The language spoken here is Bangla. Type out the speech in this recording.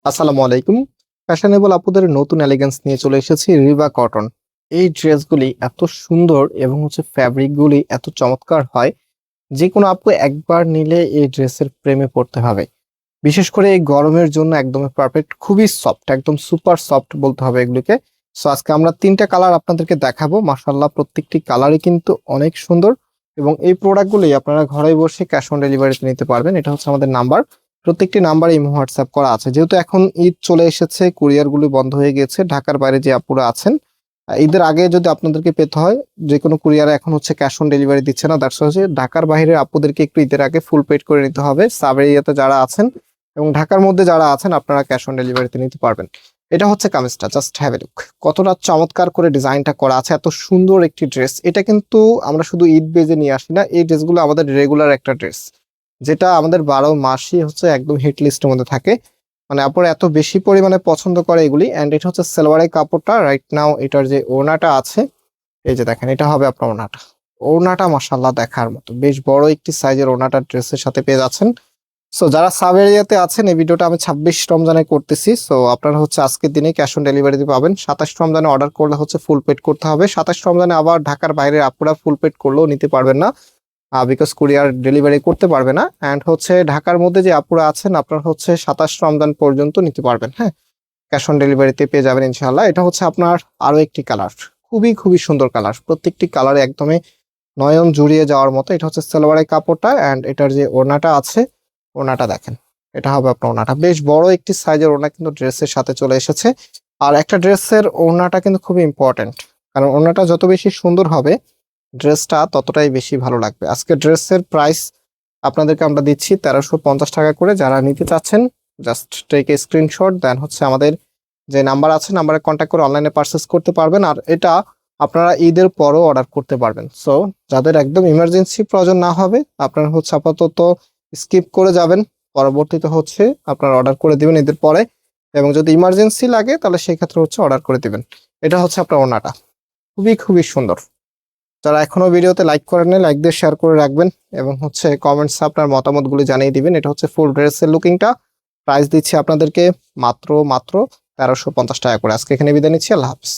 আসসালামু আলাইকুম। ফ্যাশনেবল আপুদের নতুন এলিগেন্স নিয়ে চলে এসেছি রিবা কটন। এই ড্রেসগুলি এত সুন্দর এবং ফ্যাব্রিকগুলি এত চমৎকার হয়, যে কোনো আপু একবার নিলে এই ড্রেসের প্রেমে পড়তে হবে। বিশেষ করে এই গরমের জন্য একদম পারফেক্ট, খুবই সফট, একদম সুপার সফট বলতে হবে এগুলিকে। সো আজকে আমরা তিনটা কালার আপনাদেরকে দেখাবো। মাশাআল্লাহ, প্রত্যেকটি কালারই কিন্তু অনেক সুন্দর এবং এই প্রোডাক্টগুলি আপনারা ঘরে বসে ক্যাশ অন ডেলিভারিতে নিতে পারবেন। এটা হচ্ছে আমাদের নাম্বার, প্রত্যেকটি নাম্বারে ইমো হোয়াটসঅ্যাপ করা আছে। যেহেতু এখন ঈদ চলে এসেছে, কুরিয়ারগুলি বন্ধ হয়ে গেছে। ঢাকার বাইরে যে আপুরা আছেন, ঈদের আগে যদি আপনাদেরকে পেতে হয়, যে কোনো কুরিয়ারে এখন ক্যাশ অন ডেলিভারি দিচ্ছে না। দ্যাটস হচ্ছে ঢাকার বাইরের আপুদেরকে একটু ঈদের আগে ফুল পেড করে নিতে হবে। সাব এরিয়াতে যারা আছেন এবং ঢাকার মধ্যে যারা আছেন, আপনারা ক্যাশ অন ডেলিভারিতে নিতে পারবেন। এটা হচ্ছে কামিজটা, জাস্ট হ্যাভ এ লুক। কতটা চমৎকার করে ডিজাইনটা করা আছে, এত সুন্দর একটি ড্রেস। এটা কিন্তু আমরা শুধু ঈদ বেজে নিয়ে আসি না, এই ড্রেসগুলো আমাদের রেগুলার একটা ড্রেস, যেটা আমাদের 12 মাসই একদম হিট লিস্টের মধ্যে থাকে। মানে আপনারা এত বেশি পরিমাণে পছন্দ করে এগুলি। অ্যান্ড এটা হচ্ছে সালোয়ারের কাপড়টা। রাইট নাও এটার যে ওড়নাটা আছে, এই যে দেখেন, এটা হবে আপনার ওড়নাটা। ওড়নাটা মাশাআল্লাহ দেখার মতো, বেশ বড় একটি সাইজের ওড়নাটা ড্রেসের সাথে পেয়ে যাচ্ছেন। সো যারা সাব এরিয়াতে আছেন, এই ভিডিওটা আমি 26 রমজানে করতেছি। সো আপনারা আজকের দিনে ক্যাশ অন ডেলিভারিতে পাবেন। 27 রমজানে অর্ডার করলে ফুল পেড করতে হবে। 27 রমজানে আবার ঢাকার বাইরের আপুরা ফুল পেড করলেও নিতে পারবেন না, বিকজ কুরিয়ার ডেলিভারি করতে পারবে না। অ্যান্ড ঢাকার মধ্যে যে আপুরা আছেন, আপনার 27 রমজান পর্যন্ত নিতে পারবেন। হ্যাঁ, ক্যাশ অন ডেলিভারিতে পেয়ে যাবেন ইনশাআল্লাহ। এটা হচ্ছে আপনার আরো একটি কালার, খুবই খুবই সুন্দর কালার। প্রত্যেকটি কালারে একদমই নয়ন জুড়িয়ে যাওয়ার মতো। এটা হচ্ছে সালোয়ারের কাপড়টা। অ্যান্ড এটার যে ওড়নাটা আছে, ওড়নাটা দেখেন, এটা হবে আপনার ওড়নাটা। বেশ বড় একটি সাইজের ওড়না কিন্তু ড্রেসের সাথে চলে এসেছে। আর একটা ড্রেসের ওড়নাটা কিন্তু খুবই ইম্পর্টেন্ট, কারণ ওড়নাটা যত বেশি সুন্দর হবে, ড্রেসটা ততটাই বেশি ভালো লাগবে। আজকে ড্রেসের প্রাইস আপনাদেরকে আমরা দিচ্ছি 1350 টাকা করে। যারা নিতে চাচ্ছেন, জাস্ট টেক এ স্ক্রিনশট, দেন আমাদের যে নাম্বার আছে, নাম্বারে কন্ট্যাক্ট করে অনলাইনে পারচেস করতে পারবেন। আর এটা আপনারা ঈদের পরও অর্ডার করতে পারবেন। সো যাদের একদম ইমার্জেন্সি প্রয়োজন না হবে, আপনারা আপাতত স্কিপ করে যাবেন। পরবর্তীতে আপনারা অর্ডার করে দিবেন ঈদের পরে, এবং যদি ইমার্জেন্সি লাগে তাহলে সেই ক্ষেত্রে অর্ডার করে দিবেন। এটা হচ্ছে আপনার ওড়নাটা, খুবই খুবই সুন্দর। যারা এখনো ভিডিওতে লাইক করেন নাই, লাইক দিয়ে শেয়ার করে রাখবেন এবং কমেন্টসে আপনার মতামতগুলো জানিয়ে দিবেন। এটা ফুল ড্রেসের লুকিংটা। প্রাইস দিচ্ছি আপনাদেরকে মাত্র 1350 টাকা করে। আজকে এখানে বিদায় নিচ্ছি। আল্লাহ হাফেজ।